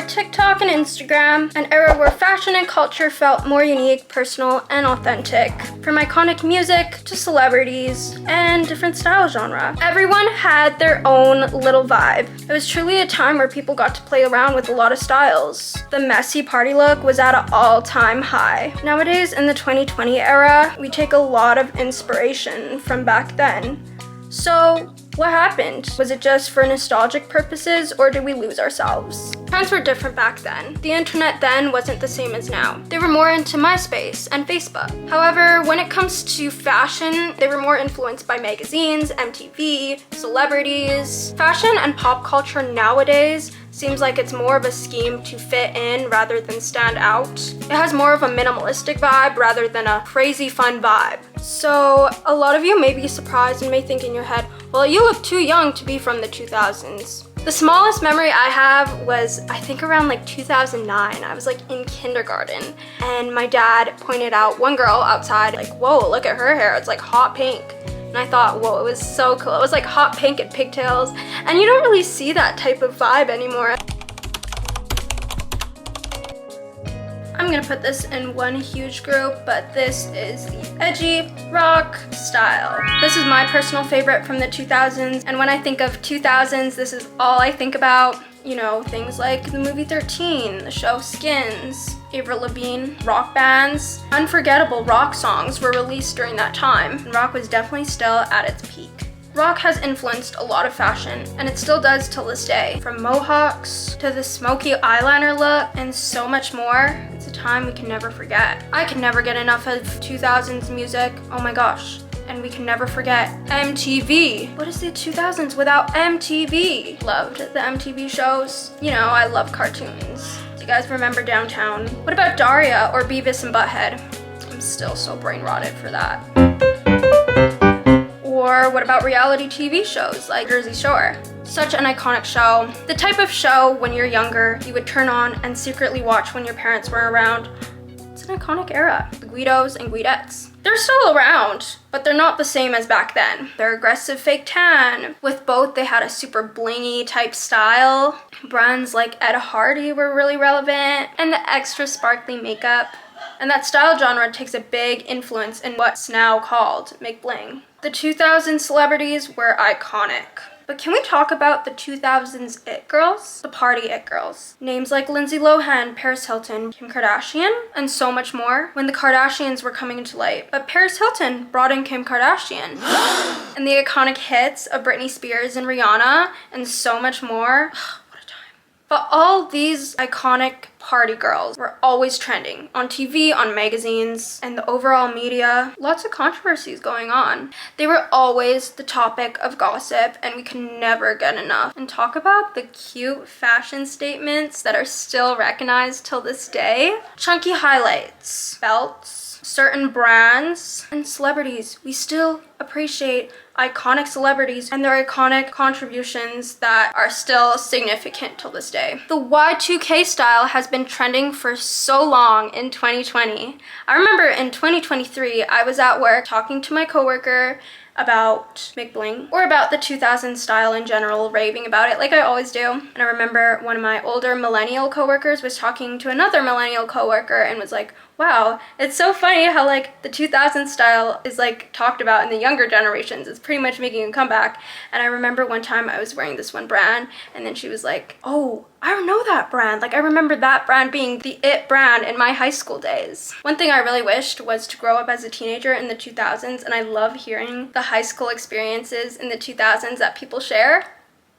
TikTok and Instagram, an era where fashion and culture felt more unique, personal, and authentic. From iconic music to celebrities and different style genre. Everyone had their own little vibe. It was truly a time where people got to play around with a lot of styles. The messy party look was at an all-time high. Nowadays, in the 2020 era, we take a lot of inspiration from back then. So, what happened? Was it just for nostalgic purposes, or did we lose ourselves? Trends were different back then. The internet then wasn't the same as now. They were more into MySpace and Facebook. However, when it comes to fashion, they were more influenced by magazines, MTV, celebrities. Fashion and pop culture nowadays seems like it's more of a scheme to fit in rather than stand out. It has more of a minimalistic vibe rather than a crazy fun vibe. So a lot of you may be surprised and may think in your head, well, you look too young to be from the 2000s. The smallest memory I have was, I think around like 2009. I was like in kindergarten and my dad pointed out one girl outside, like, whoa, look at her hair, it's like hot pink. And I thought, whoa, it was so cool. It was like hot pink and pigtails. And you don't really see that type of vibe anymore. I'm gonna put this in one huge group, but this is the edgy rock style. This is my personal favorite from the 2000s. And when I think of 2000s, this is all I think about. You know, things like the movie 13, the show Skins, Avril Lavigne, rock bands. Unforgettable rock songs were released during that time, and rock was definitely still at its peak. Rock has influenced a lot of fashion, and it still does till this day. From mohawks to the smoky eyeliner look and so much more. It's a time we can never forget. I can never get enough of 2000s music. Oh my gosh. And we can never forget MTV. What is the 2000s without MTV? Loved the MTV shows. You know, I love cartoons. Do you guys remember Downtown? What about Daria or Beavis and Butthead? I'm still so brain rotted for that. Or what about reality TV shows like Jersey Shore? Such an iconic show. The type of show when you're younger, you would turn on and secretly watch when your parents were around. It's an iconic era. The Guidos and Guidettes. They're still around, but they're not the same as back then. They're aggressive fake tan. With both, they had a super blingy type style. Brands like Ed Hardy were really relevant, and the extra sparkly makeup. And that style genre takes a big influence in what's now called make bling. The 2000s celebrities were iconic. But can we talk about the 2000s it girls? The party it girls. Names like Lindsay Lohan, Paris Hilton, Kim Kardashian, and so much more when the Kardashians were coming into light. But Paris Hilton brought in Kim Kardashian. And the iconic hits of Britney Spears and Rihanna, and so much more. What a time. But all these iconic party girls were always trending on TV, on magazines, and the overall media. Lots of controversies going on. They were always the topic of gossip, and we can never get enough. And talk about the cute fashion statements that are still recognized till this day. Chunky highlights, belts, certain brands, and celebrities. We still appreciate iconic celebrities and their iconic contributions that are still significant till this day. The Y2K style has been trending for so long in 2020. I remember in 2023, I was at work talking to my coworker about McBling or about the 2000s style in general, raving about it like I always do. And I remember one of my older millennial coworkers was talking to another millennial coworker and was like, wow, it's so funny how like the 2000s style is like talked about in the younger generations. It's pretty much making a comeback. And I remember one time I was wearing this one brand and then she was like, oh, I don't know that brand. Like I remember that brand being the it brand in my high school days. One thing I really wished was to grow up as a teenager in the 2000s, and I love hearing the high school experiences in the 2000s that people share.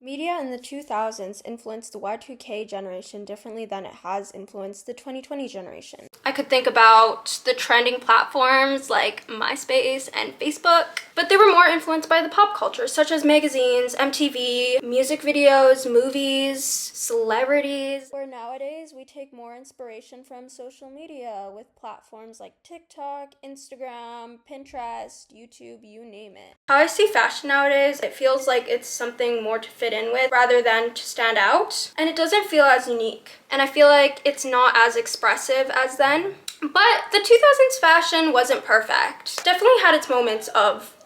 Media in the 2000s influenced the Y2K generation differently than it has influenced the 2020 generation. I could think about the trending platforms like MySpace and Facebook, but they were more influenced by the pop culture, such as magazines, MTV, music videos, movies, celebrities. Where nowadays we take more inspiration from social media with platforms like TikTok, Instagram, Pinterest, YouTube, you name it. How I see fashion nowadays, it feels like it's something more to fit in with rather than to stand out, and it doesn't feel as unique, and I feel like it's not as expressive as then. But the 2000s fashion wasn't perfect. Definitely had its moments of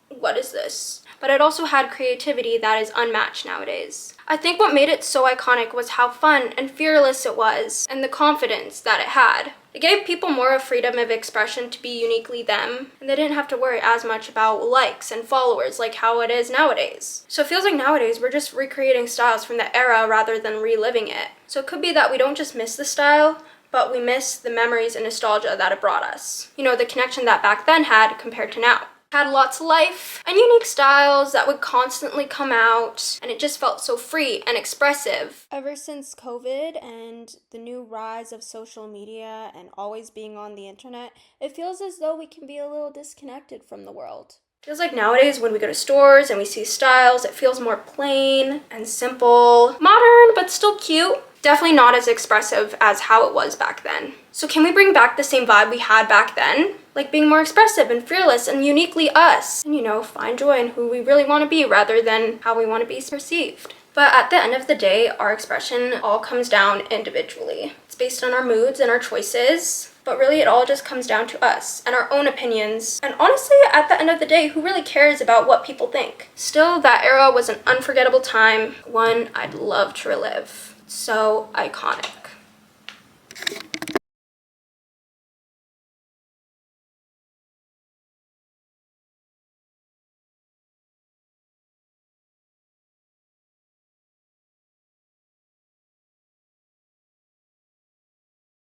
what is this? but it also had creativity that is unmatched nowadays. I think what made it so iconic was how fun and fearless it was, and the confidence that it had. It gave people more of freedom of expression to be uniquely them, and they didn't have to worry as much about likes and followers like how it is nowadays. So it feels like nowadays we're just recreating styles from the era rather than reliving it. So it could be that we don't just miss the style, but we miss the memories and nostalgia that it brought us. You know, the connection that back then had compared to now. Had lots of life and unique styles that would constantly come out, and it just felt so free and expressive. Ever since COVID and the new rise of social media and always being on the internet, it feels as though we can be a little disconnected from the world. Feels like nowadays when we go to stores and we see styles, it feels more plain and simple, modern but still cute. Definitely not as expressive as how it was back then. So can we bring back the same vibe we had back then? Like being more expressive and fearless and uniquely us. And you know, find joy in who we really want to be rather than how we want to be perceived. But at the end of the day, our expression all comes down individually. It's based on our moods and our choices, but really it all just comes down to us and our own opinions. And honestly, at the end of the day, who really cares about what people think? Still, that era was an unforgettable time, one I'd love to relive. So iconic.